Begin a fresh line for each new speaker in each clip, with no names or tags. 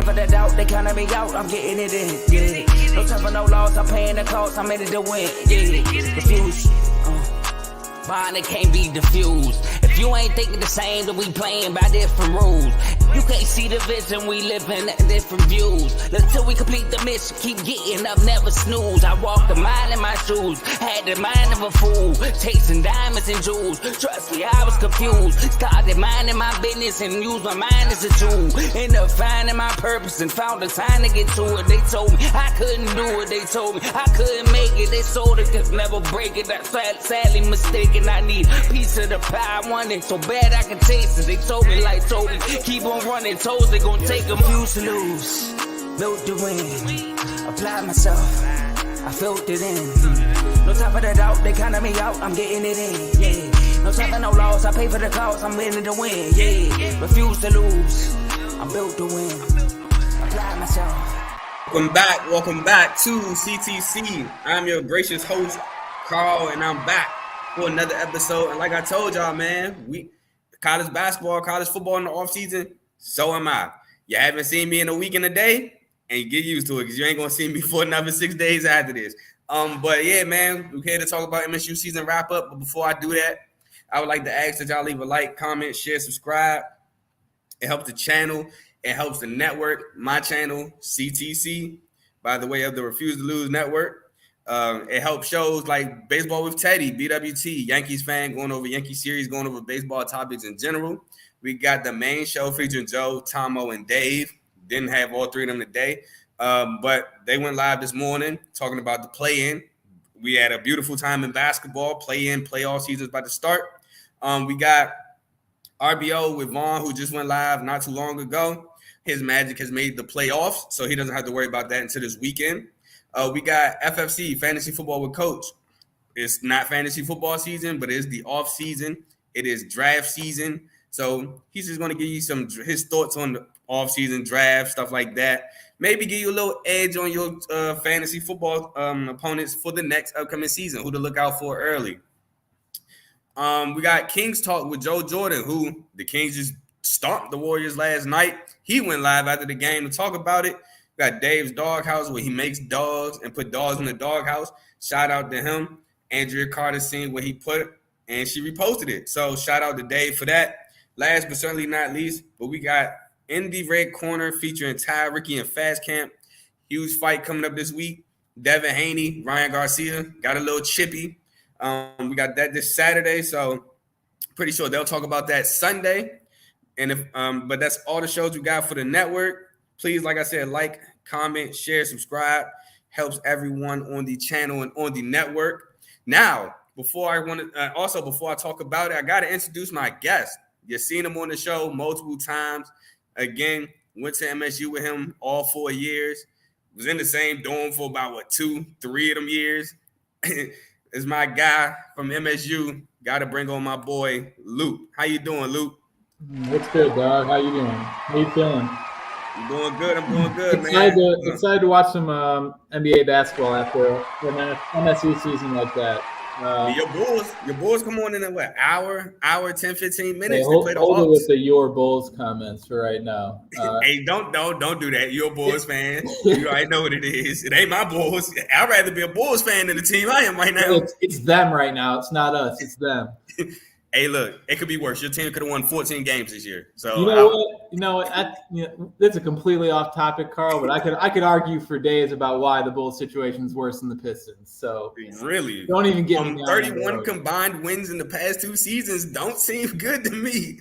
time for the doubt, they counting me out, I'm getting it in, yeah. No time for no loss, I'm paying the cost, I'm in it to win, yeah. Refuse, mine, it can't be diffused. If you ain't thinking the same, then we playing by different rules. You can't see the vision, we living at different views. Until we complete the mission, keep getting up, never snooze. I walked a mile in my shoes, had the mind of a fool, chasing diamonds and jewels. Trust me, I was confused. Started minding my business and used my mind as a tool. Ended up finding my purpose and found a time to get to it. They told me I couldn't do it, they told me I couldn't make it. They sold it, could never break it. That's sadly mistaken. I need a piece of the pie, I want it so bad I can taste it. They told me like told me, keep on running, toes they gon' take them. Used to lose, built to win, applied myself, I felt it in. No time for the doubt, they counting me out, I'm getting it in, yeah. No time for no loss, I pay for the cost, I'm winning to win, yeah. Refuse to lose, I'm built to win, applied myself.
Welcome back to CTC. I'm your gracious host, Carl, and I'm back for another episode. And like I told y'all, man, college basketball, college football in the off season, so am I. You haven't seen me in a week and a day, and you get used to it because you ain't gonna see me for another 6 days after this. But yeah, man, we're here to talk about MSU season wrap up. But before I do that, I would like to ask that y'all leave a like, comment, share, subscribe. It helps the channel. It helps the network. My channel, CTC, by the way of the Refuse to Lose Network. It helps shows like Baseball with Teddy, BWT, Yankees fan, going over Yankee series, going over baseball topics in general. We got the main show featuring Joe, Tomo, and Dave. Didn't have all three of them today, but they went live this morning talking about the play-in. We had a beautiful time in basketball. Play-in, playoff season is about to start. We got RBO with Vaughn, who just went live not too long ago. His Magic has made the playoffs, so he doesn't have to worry about that until this weekend. We got FFC, Fantasy Football with Coach. It's not fantasy football season, but it's the off season. It is draft season. So he's just going to give you his thoughts on the off season draft, stuff like that. Maybe give you a little edge on your fantasy football opponents for the next upcoming season, who to look out for early. We got Kings Talk with Joe Jordan, who the Kings just stomped the Warriors last night. He went live after the game to talk about it. We got Dave's Doghouse, where he makes dogs and put dogs in the doghouse. Shout out to him. Andrea Carter seen what he put, and she reposted it. So shout out to Dave for that. Last but certainly not least, but we got In the Red Corner featuring Ty, Ricky, and Fast Camp. Huge fight coming up this week. Devin Haney, Ryan Garcia got a little chippy. We got that this Saturday, so pretty sure they'll talk about that Sunday. And but that's all the shows we got for the network. Please, like I said, like, comment, share, subscribe. Helps everyone on the channel and on the network. Now, before I talk about it, I got to introduce my guest. You've seen him on the show multiple times. Again, went to MSU with him all 4 years. Was in the same dorm for about, 2-3 of them years. Is my guy from MSU. Got to bring on my boy, Luke. How you doing, Luke?
What's good, dog? How you doing? How you feeling?
I'm doing good. Man.
Excited to watch some NBA basketball after an MSU season like that.
Your Bulls come on in a what, hour, 10, 15 minutes.
Hey, hold it with the your Bulls comments for right now.
Hey, don't do that. You're a Bulls fan. You already know what it is. It ain't my Bulls. I'd rather be a Bulls fan than the team I am right now.
It's them right now. It's not us. It's them.
Hey, look, it could be worse. Your team could have won 14 games this year. So
you know what? That's a completely off topic, Carl. But I could argue for days about why the Bulls situation is worse than the Pistons. So
really,
don't even get me
31 combined wins in the past 2 seasons don't seem good to me.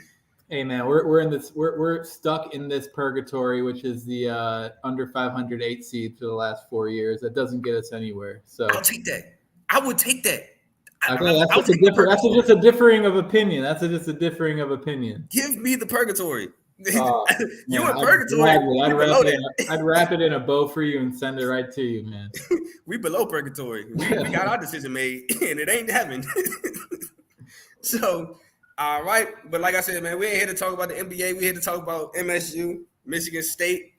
Hey man, we're stuck in this purgatory, which is the under 508 seed for the last 4 years. That doesn't get us anywhere. So
I'll take that. I would take that.
Okay, that's just a differing of opinion. That's just a differing of opinion.
Give me the purgatory. You
in purgatory. I'd wrap it in a bow for you and send it right to you, man.
We below purgatory. We got our decision made, and it ain't heaven. So, all right. But like I said, man, we ain't here to talk about the NBA. We're here to talk about MSU, Michigan State.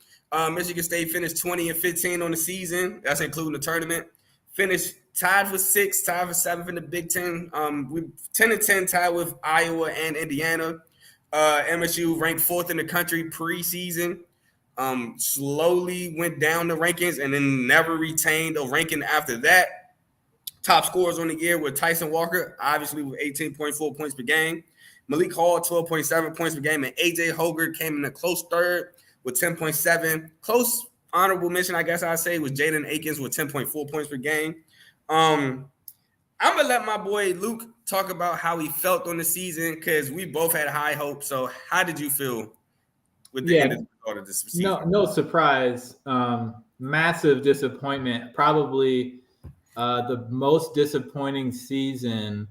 Michigan State finished 20-15 on the season. That's including the tournament. Finished tied for 6th, tied for 7th in the Big Ten. We 10-10 tied with Iowa and Indiana. MSU ranked 4th in the country preseason. slowly went down the rankings and then never retained a ranking after that. Top scorers on the year were Tyson Walker, obviously with 18.4 points per game. Malik Hall, 12.7 points per game. And A.J. Hoger came in a close third with 10.7. Close honorable mention, I guess I'd say, was Jaden Akins with 10.4 points per game. I'm going to let my boy Luke talk about how he felt on the season because we both had high hopes. So how did you feel with the end of this season?
No surprise. Massive disappointment. Probably the most disappointing season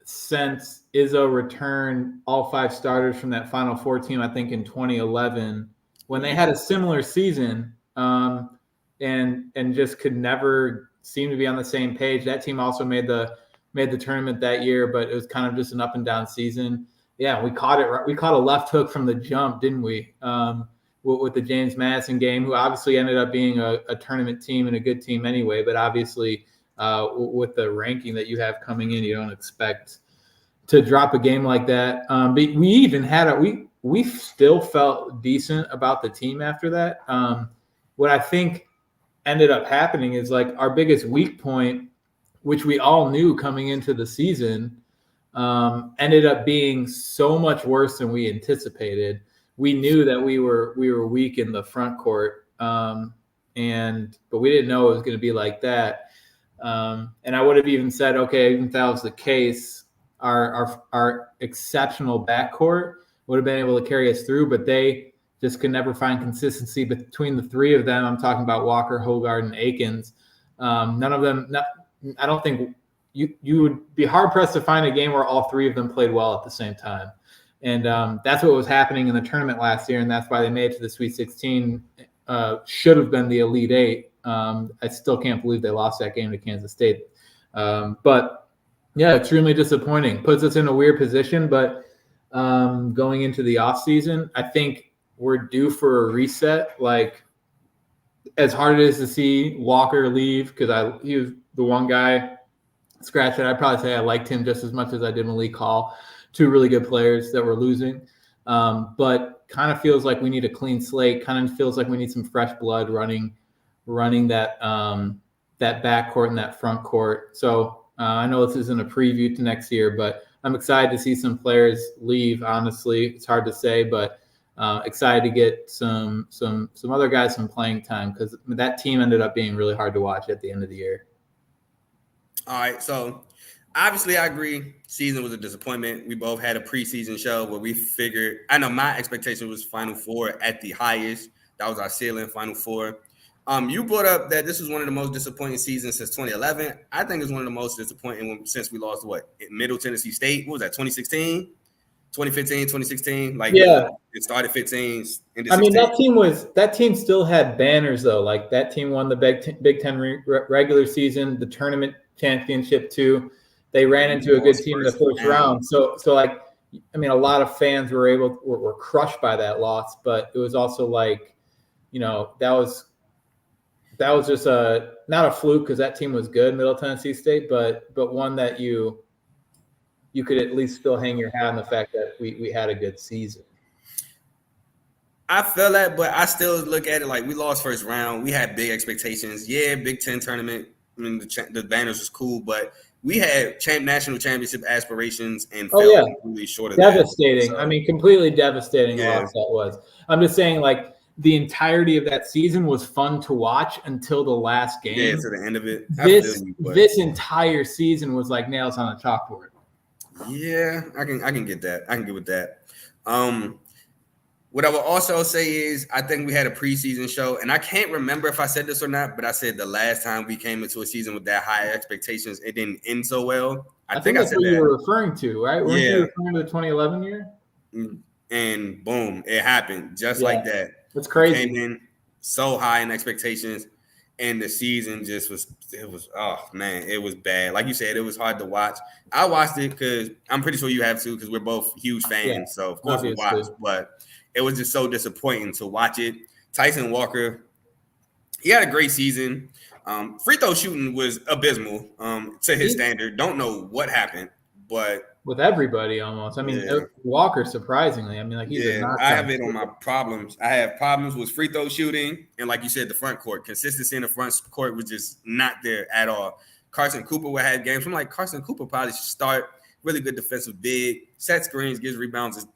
since Izzo returned all 5 starters from that Final Four team, I think in 2011, when they had a similar season and just could never seem to be on the same page. That team also made the tournament that year, but it was kind of just an up and down season. Yeah, we caught it. We caught a left hook from the jump, didn't we? With the James Madison game, who obviously ended up being a tournament team and a good team anyway. But obviously, with the ranking that you have coming in, you don't expect to drop a game like that. But we even had we still felt decent about the team after that. What I think ended up happening is like our biggest weak point, which we all knew coming into the season, ended up being so much worse than we anticipated. We knew that we were weak in the front court, but we didn't know it was going to be like that. And I would have even said, okay, even if that was the case, our exceptional backcourt would have been able to carry us through, but they just could never find consistency between the 3 of them. I'm talking about Walker, Hogard, and Akins. None of them. I don't think you would be hard pressed to find a game where all 3 of them played well at the same time. And that's what was happening in the tournament last year, and that's why they made it to the Sweet 16. Should have been the Elite 8. I still can't believe they lost that game to Kansas State. But, yeah, extremely disappointing. Puts us in a weird position, but going into the offseason, I think we're due for a reset. Like, as hard it is to see Walker leave, because he was the one guy scratch it, I'd probably say I liked him just as much as I did Malik Hall. 2 really good players that were losing. But kind of feels like we need a clean slate. Kind of feels like we need some fresh blood running that backcourt and that front court. So I know this isn't a preview to next year, but I'm excited to see some players leave. Honestly, it's hard to say, but excited to get some other guys some playing time because that team ended up being really hard to watch at the end of the year.
All right, so obviously I agree. Season was a disappointment. We both had a preseason show where we figured, I know my expectation was Final Four at the highest. That was our ceiling, Final Four. You brought up that this was one of the most disappointing seasons since 2011. I think it's one of the most disappointing since we lost Middle Tennessee State. What was that, 2016? 2015, 2016? Like,
yeah,
it started 15.
I mean, that team still had banners though. Like that team won the Big Ten regular season, the tournament championship too. They ran into a good team in the first round. So like, I mean, a lot of fans were crushed by that loss, but it was also like, that was just not a fluke because that team was good, Middle Tennessee State, but one that you could at least still hang your hat on the fact that we had a good season.
I feel that, but I still look at it like we lost first round. We had big expectations. Yeah, Big Ten tournament. I mean, the banners was cool, but we had national championship aspirations and fell completely short of
devastating.
that. So,
I mean, completely devastating loss that was. I'm just saying, like, the entirety of that season was fun to watch until the last game.
Yeah, to the end of it.
This entire season was like nails on a chalkboard.
Yeah, I can get that. I can get with that. What I will also say is I think we had a preseason show, and I can't remember if I said this or not, but I said the last time we came into a season with that high expectations, it didn't end so well. I think that's what
you were referring to, right? Weren't you referring to the 2011 year?
And boom, it happened just like that.
It's crazy.
Came in so high in expectations, and the season just was oh man, it was bad. Like you said, it was hard to watch. I watched it because I'm pretty sure you have too, because we're both huge fans. So of course we watched, but it was just so disappointing to watch it. Tyson Walker, he had a great season. Free throw shooting was abysmal to his standard. Don't know what happened, but
with everybody almost. I mean,
Yeah.
Walker, surprisingly, I mean, like he's a
Yeah, I have
knockdown.
it on my problems. I have problems with free throw shooting, and like you said, the front court consistency in the front court was just not there at all. Carson Cooper would have games. I'm like, Carson Cooper probably should start. Really good defensive big, set screens, gives rebounds,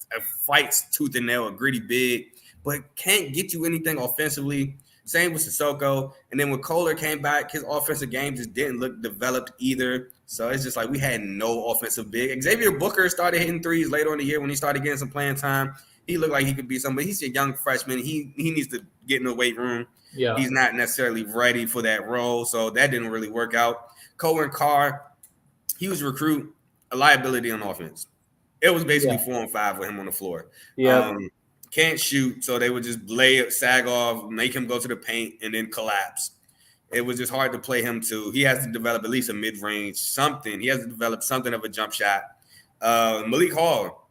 fights tooth and nail, a gritty big, but can't get you anything offensively. Same with Sissoko. And then when Kohler came back, his offensive game just didn't look developed either. So it's just like we had no offensive big. Xavier Booker started hitting threes later in the year when he started getting some playing time. He looked like he could be somebody. He's a young freshman. He needs to get in the weight room.
Yeah.
He's not necessarily ready for that role. So that didn't really work out. Cohen Carr, he was recruit, a liability on offense. It was basically 4-on-5 with him on the floor.
Yeah.
Can't shoot, so they would just lay it, sag off, make him go to the paint, and then collapse. It was just hard to play him too. He has to develop at least a mid-range, something. He has to develop something of a jump shot. Malik Hall,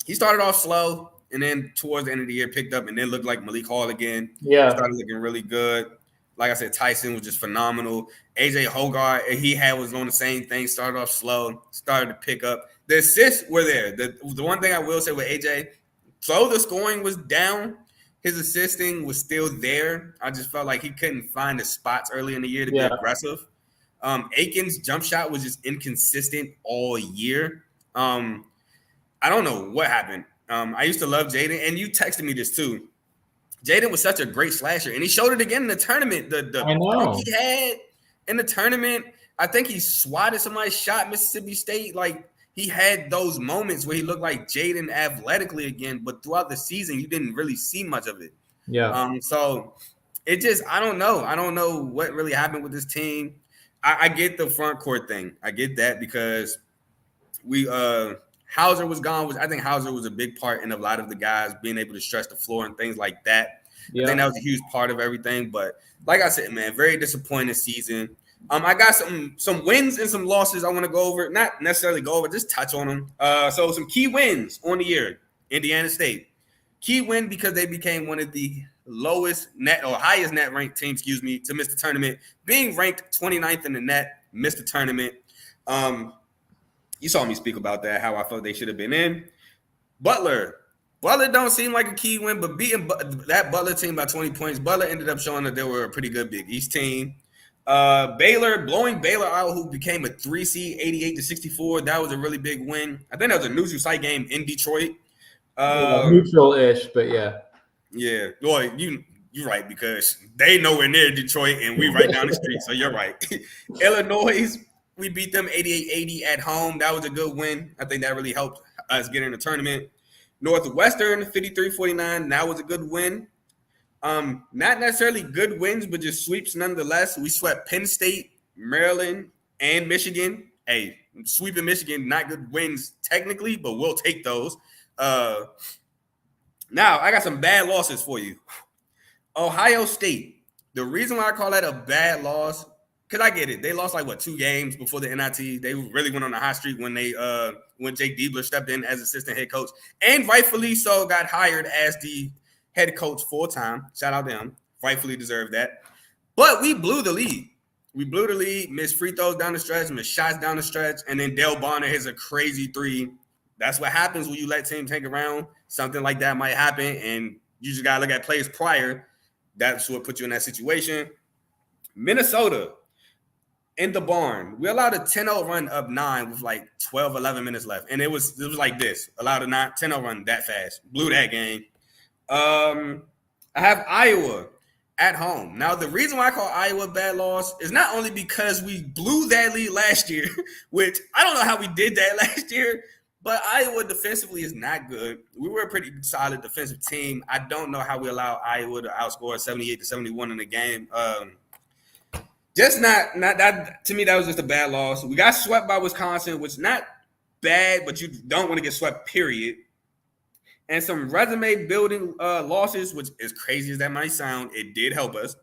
he started off slow, and then towards the end of the year picked up and then looked like Malik Hall again.
Yeah.
Started looking really good. Like I said, Tyson was just phenomenal. AJ Hogarth, was on the same thing, started off slow, started to pick up. The assists were there. The one thing I will say with AJ, though the scoring was down, his assisting was still there. I just felt like he couldn't find the spots early in the year to be aggressive. Aiken's jump shot was just inconsistent all year. I don't know what happened. I used to love Jaden, and you texted me this too. Jaden was such a great slasher, and he showed it again in the tournament. The dunk he had in the tournament, I think he swatted somebody's shot, Mississippi State. Like, he had those moments where he looked like Jaden athletically again, but throughout the season, you didn't really see much of it.
Yeah.
So it just, I don't know. I don't know what really happened with this team. I get the front court thing. I get that because Hauser was gone. I think Hauser was a big part in a lot of the guys being able to stretch the floor and things like that. Yeah. I think that was a huge part of everything. But like I said, man, very disappointing season. I got some wins and some losses I want to go over. Not necessarily go over, just touch on them. So some key wins on the year. Indiana State. Key win because they became one of the highest net ranked teams, to miss the tournament. Being ranked 29th in the net, missed the tournament. You saw me speak about that, how I felt they should have been in. Butler don't seem like a key win, but beating that Butler team by 20 points, Butler ended up showing that they were a pretty good Big East team. Baylor, blowing Baylor out, who became a 3 seed, 88-64. That was a really big win. I think that was a neutral site game in Detroit.
Neutral-ish, but yeah.
Yeah. Boy, you're right, because they nowhere near Detroit, and we right down the street, so you're right. Illinois, we beat them 88-80 at home. That was a good win. I think that really helped us get in the tournament. Northwestern, 53-49. That was a good win. Not necessarily good wins, but just sweeps nonetheless. We swept Penn State, Maryland, and Michigan. Hey, sweeping Michigan, not good wins technically, but we'll take those. Now, I got some bad losses for you. Ohio State. The reason why I call that a bad loss, because I get it. They lost 2 games before the NIT. They really went on a hot streak when Jake Diebler stepped in as assistant head coach, and rightfully so got hired as the head coach full time. Shout out to him. Rightfully deserved that. But we blew the lead. Missed free throws down the stretch, missed shots down the stretch, and then Dale Bonner hits a crazy 3. That's what happens when you let teams hang around. Something like that might happen, and you just got to look at plays prior. That's what put you in that situation. Minnesota, in the barn. We allowed a 10-0 run up 9 with 12, 11 minutes left. And it was like this. Allowed a 10-0 run that fast. Blew that game. I have Iowa at home. Now, the reason why I call Iowa a bad loss is not only because we blew that lead last year, which I don't know how we did that last year, but Iowa defensively is not good. We were a pretty solid defensive team. I don't know how we allow Iowa to outscore 78-71 in the game. Just not that. To me, that was just a bad loss. We got swept by Wisconsin, which is not bad, but you don't want to get swept, period. And some resume building losses, which as crazy as that might sound, it did help us.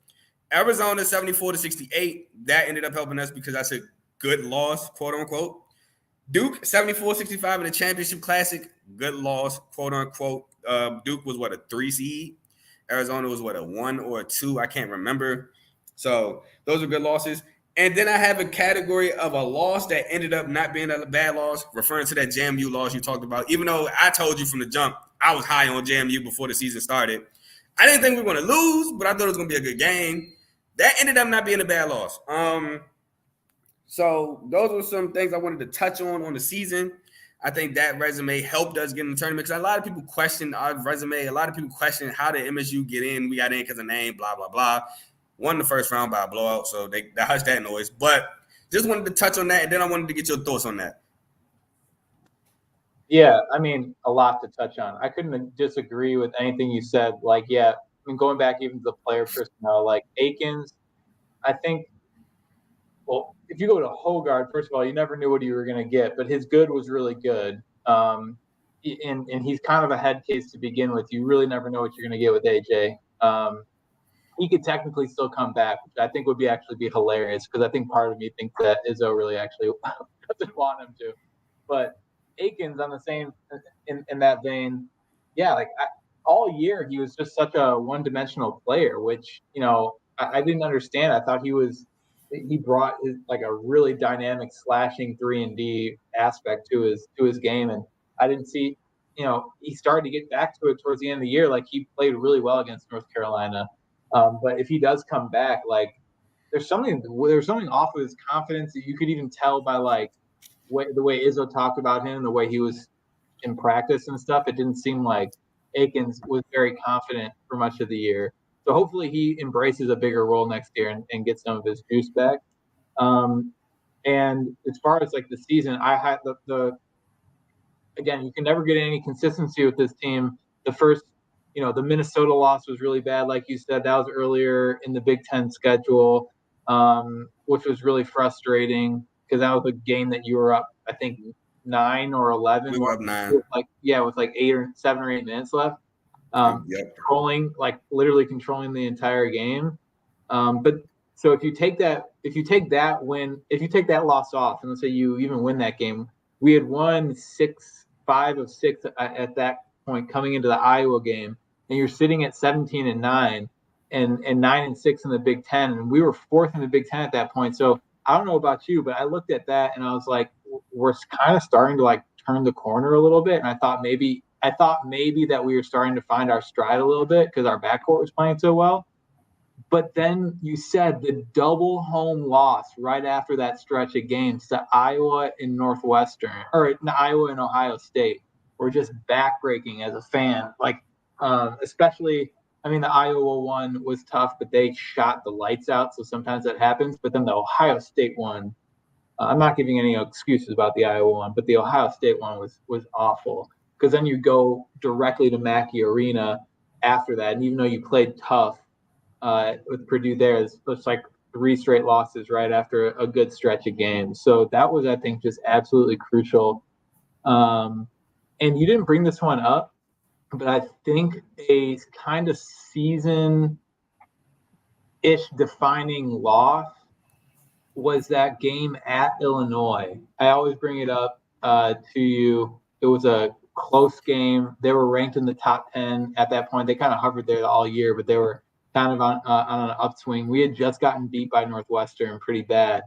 Arizona 74-68. That ended up helping us because that's a good loss, quote unquote. Duke 74-65 in the championship classic. Good loss, quote unquote. Duke was a 3 seed. Arizona was a 1 or a 2. I can't remember. So those are good losses. And then I have a category of a loss that ended up not being a bad loss, referring to that JMU loss you talked about. Even though I told you from the jump, I was high on JMU before the season started. I didn't think we were going to lose, but I thought it was going to be a good game. That ended up not being a bad loss. So those were some things I wanted to touch on the season. I think that resume helped us get in the tournament because a lot of people question our resume. A lot of people question how did MSU get in? We got in because of name, blah, blah, blah. Won the first round by a blowout, so they hushed that noise. But just wanted to touch on that, and then I wanted to get your thoughts on that.
Yeah, I mean, a lot to touch on. I couldn't disagree with anything you said. Like, yeah, I mean, going back even to the player personnel, like Akins, I think, well, if you go to Hogard, first of all, you never knew what you were going to get, but his good was really good. And he's kind of a head case to begin with. You really never know what you're going to get with AJ. He could technically still come back, which I think would actually be hilarious because I think part of me thinks that Izzo really actually doesn't want him to. But Akins on the same in that vein, yeah, like all year he was just such a one-dimensional player, which I didn't understand. I thought he brought like a really dynamic slashing 3-and-D aspect to his game, and I didn't see. He started to get back to it towards the end of the year. Like he played really well against North Carolina. But if he does come back, like there's something off of his confidence that you could even tell by like the way Izzo talked about him, the way he was in practice and stuff. It didn't seem like Akins was very confident for much of the year. So hopefully he embraces a bigger role next year and gets some of his juice back. And as far as like the season, I had again, you can never get any consistency with this team. The first, the Minnesota loss was really bad, like you said. That was earlier in the Big Ten schedule, which was really frustrating because that was a game that you were up, I think, 9 or 11.
We were up 9.
With like 7 or 8 minutes left. Literally controlling the entire game. But so if you take that loss off, and let's say you even win that game, we had won 5 of 6 at that point coming into the Iowa game, and you're sitting at 17-9 and 9-6 in the Big Ten, and we were 4th in the Big Ten at that point. So I don't know about you, but I looked at that and I was like, we're kind of starting to like turn the corner a little bit, and I thought maybe that we were starting to find our stride a little bit because our backcourt was playing so well. But then you said the double home loss right after that stretch of games to Iowa and Northwestern, or Iowa and Ohio State, were just backbreaking as a fan. Like, especially, I mean, the Iowa one was tough, but they shot the lights out, so sometimes that happens. But then the Ohio State one, I'm not giving any excuses about the Iowa one, but the Ohio State one was awful. Because then you go directly to Mackey Arena after that, and even though you played tough with Purdue there, it's like 3 straight losses right after a good stretch of games. So that was, I think, just absolutely crucial. And you didn't bring this one up, but I think a kind of season-ish defining loss was that game at Illinois. I always bring it up to you. It was a close game. They were ranked in the top 10 at that point. They kind of hovered there all year, but they were kind of on an upswing. We had just gotten beat by Northwestern pretty bad,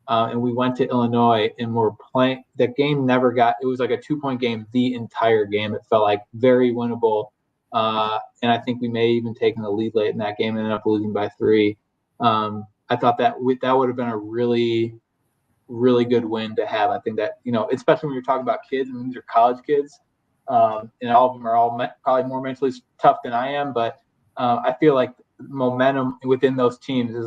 and we went to Illinois and were playing. That game never got. It was like a 2-point game the entire game. It felt like very winnable, and I think we may even taken the lead late in that game and ended up losing by 3. I thought that would have been a really, really good win to have. I think that, especially when you're talking about kids, and these are college kids, and all of them are probably more mentally tough than I am, but I feel like momentum within those teams is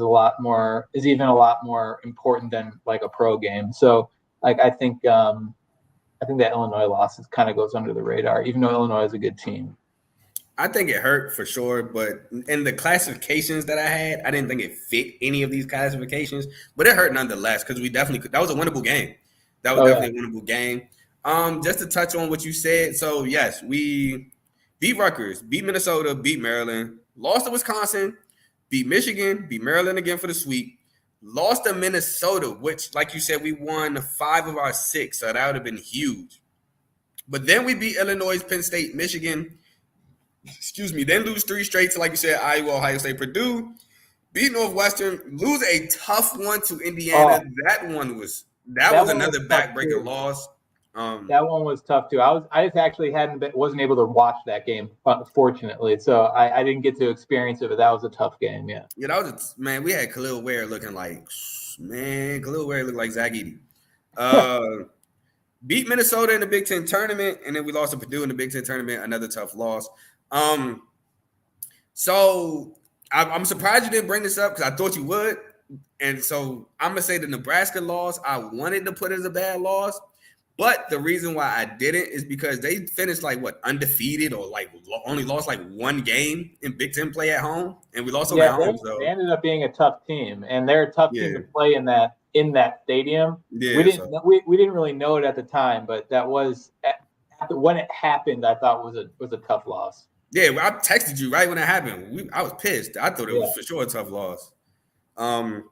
even a lot more important than like a pro game. So like I think that Illinois loss kind of goes under the radar, even though Illinois is a good team.
I think it hurt for sure, but in the classifications that I had, I didn't think it fit any of these classifications, but it hurt nonetheless because that was a winnable game. That was definitely a winnable game. Just to touch on what you said, so yes, we beat Rutgers, beat Minnesota, beat Maryland, lost to Wisconsin, beat Michigan, beat Maryland again for the sweep, lost to Minnesota, which, like you said, we won 5 of our 6, so that would have been huge. But then we beat Illinois, Penn State, Michigan, then lose 3 straight to, like you said, Iowa, Ohio State, Purdue, beat Northwestern, lose a tough one to Indiana. That was another backbreaking loss.
That one was tough too. I just actually wasn't able to watch that game, fortunately, so I didn't get to experience it. But that was a tough game. Yeah.
Yeah, that was man. We had Khalil Ware looking like Khalil Ware looked like Zach Edey. Beat Minnesota in the Big Ten tournament, and then we lost to Purdue in the Big Ten tournament. Another tough loss. So I'm surprised you didn't bring this up because I thought you would. And so I'm gonna say the Nebraska loss I wanted to put as a bad loss, but the reason why I didn't is because they finished undefeated or only lost one game in Big Ten play at home, and we lost at home. So
they ended up being a tough team, and they're a tough team to play in that stadium. Yeah, we didn't really know it at the time, but that was when it happened. I thought was a tough loss.
Yeah, I texted you right when it happened. I was pissed. I thought it was for sure a tough loss.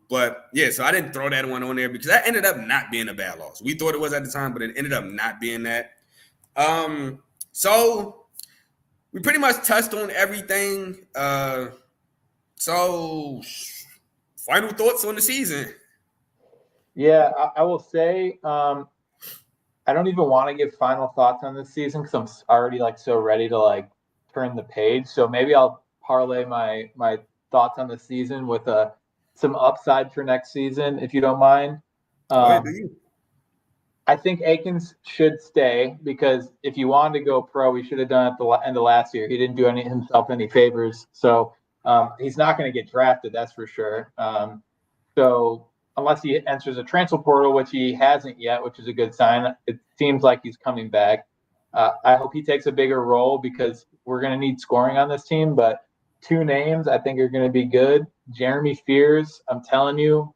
But yeah, so I didn't throw that one on there because that ended up not being a bad loss. We thought it was at the time, but it ended up not being that. So we pretty much touched on everything. So final thoughts on the season.
Yeah, I will say I don't even want to give final thoughts on this season because I'm already so ready to turn the page. So maybe I'll parlay my thoughts on the season with some upside for next season, if you don't mind. I think Akins should stay because if you wanted to go pro, he should have done it at the end of last year. He didn't do himself any favors. So he's not going to get drafted, that's for sure. So unless he enters a transfer portal, which he hasn't yet, which is a good sign, it seems like he's coming back. I hope he takes a bigger role because we're going to need scoring on this team. But 2 names I think are going to be good. Jeremy Fears, I'm telling you,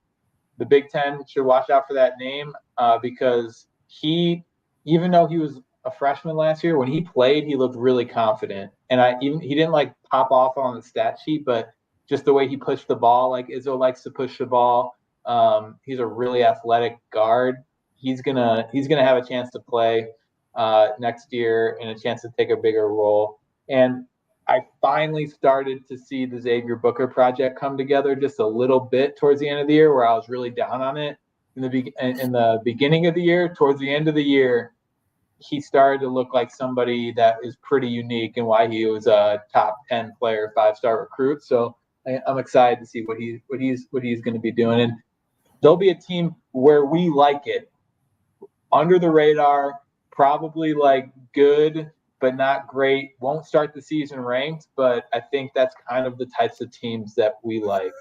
the Big Ten should watch out for that name because even though he was a freshman last year, when he played, he looked really confident. And he didn't pop off on the stat sheet, but just the way he pushed the ball, Izzo likes to push the ball. He's a really athletic guard. He's gonna have a chance to play next year and a chance to take a bigger role. And I finally started to see the Xavier Booker project come together just a little bit towards the end of the year, where I was really down on it in the beginning of the year. Towards the end of the year, he started to look like somebody that is pretty unique and why he was a top 10 player, 5-star recruit. So I'm excited to see what he's going to be doing. And there'll be a team where we like it, under the radar, probably good but not great. Won't start the season ranked, but I think that's kind of the types of teams that we like.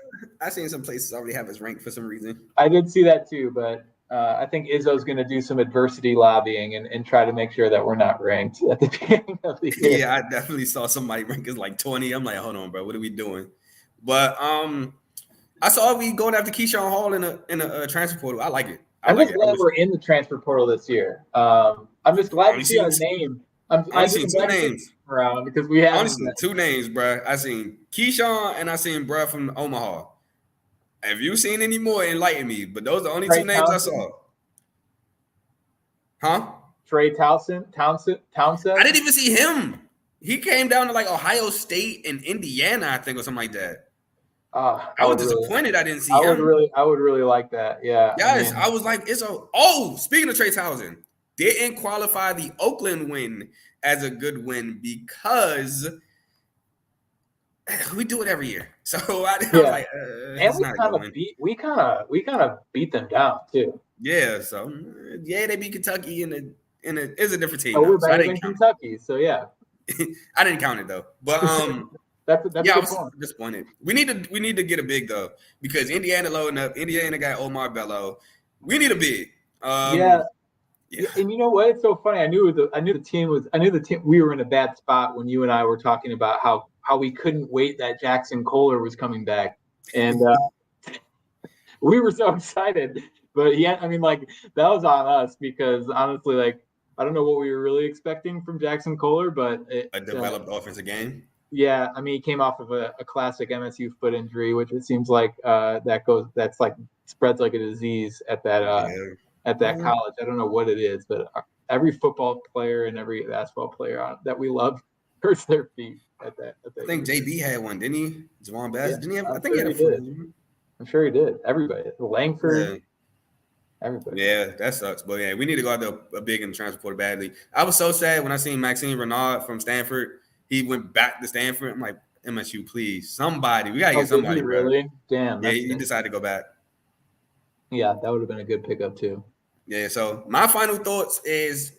I've seen some places already have us ranked for some reason.
I did see that too, but I think Izzo's going to do some adversity lobbying and try to make sure that we're not ranked at the beginning of the year.
Yeah, I definitely saw somebody rank us 20. I'm like, hold on, bro, what are we doing? But I saw we going after Keyshawn Hall in a transfer portal. I like it.
I'm just glad we're in the transfer portal this year. I'm just glad to see our name.
I've seen 2 names
around because we have
honestly 2 names, bro. I seen Keyshawn and I seen bro from Omaha. Have you seen any more? Enlighten me. But those are the only Trey 2 names Townsend. I saw. Huh?
Trey Townsend.
I didn't even see him. He came down to Ohio State and Indiana, I think, or something like that. I was disappointed I didn't see him.
I would really like that. Yeah.
Yes, I was like, speaking of Trey Townsend, didn't qualify the Oakland win as a good win because we do it every year. So I was like,
and we kind of beat them down too.
Yeah. So they beat Kentucky and it's a different team.
We're better than Kentucky. So yeah.
I didn't count it though, but
that's
I was disappointed. We need to get a big though because Indiana loading up. Indiana got Omar Bello. We need a big.
Yeah. And you know what? It's so funny. I knew the team. We were in a bad spot when you and I were talking about how we couldn't wait that Jackson Kohler was coming back, and we were so excited. But that was on us because honestly, I don't know what we were really expecting from Jackson Kohler, but
a developed offensive game.
Yeah, he came off of a classic MSU foot injury, which it seems like spreads like a disease at that. At that college. I don't know what it is, but every football player and every basketball player that we love hurts their feet at that.
I think JB had one, didn't he? Javon Bass, didn't he have? I think
sure
he had a
he
foot
did.
injury.
I'm sure he did. Everybody, Langford, everybody.
Yeah, that sucks. But yeah, we need to go out there a big in the transfer portal badly. I was so sad when I seen Maxime Renard from Stanford. He went back to Stanford. I'm like, MSU, please, somebody. We gotta get somebody.
Really? Damn.
Yeah, he decided to go back.
Yeah, that would have been a good pickup too.
Yeah. So my final thoughts is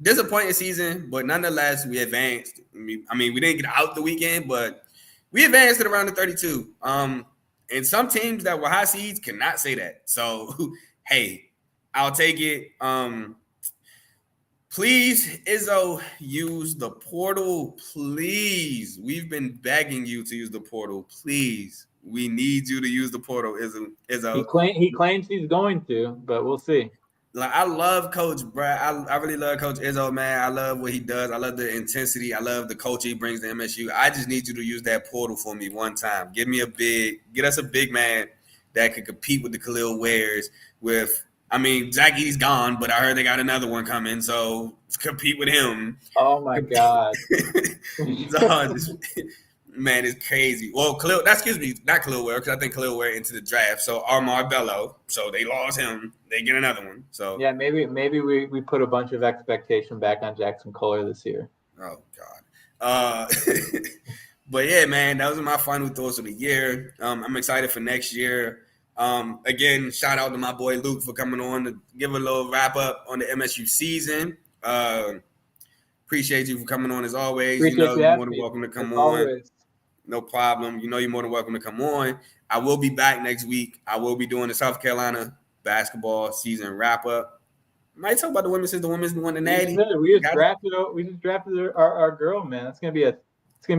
disappointing season, but nonetheless we advanced. I mean, we didn't get out the weekend, but we advanced to the round of 32. And some teams that were high seeds cannot say that. So, hey, I'll take it. Please, Izzo, use the portal. Please. We've been begging you to use the portal. Please. We need you to use the portal, Izzo.
He claims he's going to, but we'll see.
Like, I love Coach Brad. I really love Coach Izzo, man. I love what he does. I love the intensity. I love the culture he brings to MSU. I just need you to use that portal for me one time. Get us a big man that could compete with the Khalil Wares. Zach Edey's gone, but I heard they got another one coming, so compete with him.
Oh my God.
Man, it's crazy. Well, not Khalil Ware, because I think Khalil Ware into the draft. So Armar Bello, so they lost him. They get another one. So
yeah, maybe we put a bunch of expectation back on Jackson Kohler this year.
Oh God. But yeah, man, those are my final thoughts of the year. I'm excited for next year. Again, shout out to my boy Luke for coming on to give a little wrap up on the MSU season. Appreciate you for coming on as always. You're more than welcome to come on. Always. No problem. You're more than welcome to come on. I will be back next week. I will be doing the South Carolina basketball season wrap up. Might talk about the women since the women's won the natty.
We just drafted our girl, man. It's gonna be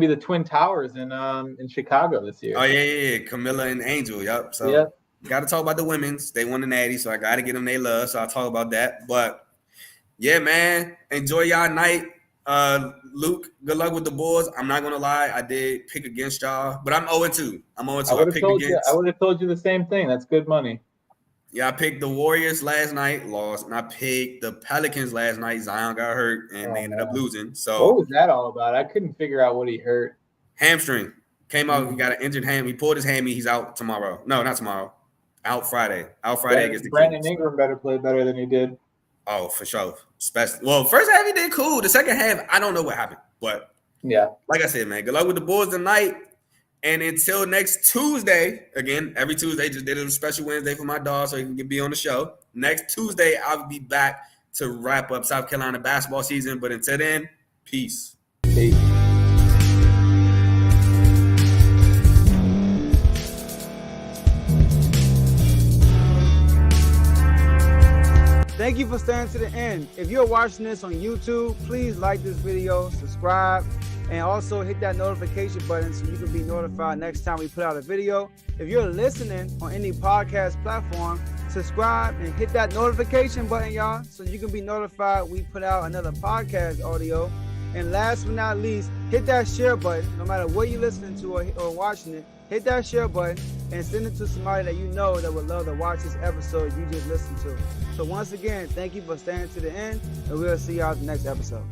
the Twin Towers in Chicago this year.
Oh yeah. Camilla and Angel. Yep. So got to talk about the women's. They won the natty, so I got to get them their love. So I'll talk about that. But yeah, man, enjoy y'all night. Luke, good luck with the Bulls. I'm not gonna lie, I did pick against y'all, but I'm 0-2. I
would have told you the same thing. That's good money.
Yeah, I picked the Warriors last night, lost, and I picked the Pelicans last night. Zion got hurt, and they ended up losing. So
what was that all about? I couldn't figure out what he hurt.
Hamstring came out. He got an injured ham. He pulled his hammy. He's out tomorrow. No, not tomorrow. Out Friday. Against the
Brandon
Kings.
Ingram better play better than he did.
Oh, for sure. First half he did cool. The second half, I don't know what happened. But yeah, like I said, man, good luck with the Bulls tonight. And until next Tuesday, again, every Tuesday, just did a special Wednesday for my dog so he can be on the show. Next Tuesday, I'll be back to wrap up South Carolina basketball season. But until then, peace.
Peace.
Thank you for staying to the end. If you're watching this on YouTube, please like this video, subscribe, and also hit that notification button so you can be notified next time we put out a video. If you're listening on any podcast platform, subscribe and hit that notification button, y'all, so you can be notified we put out another podcast audio. And last but not least, hit that share button. No matter what you're listening to or watching it, hit that share button and send it to somebody that you know that would love to watch this episode you just listened to. So once again, thank you for staying to the end, and we'll see y'all at the next episode.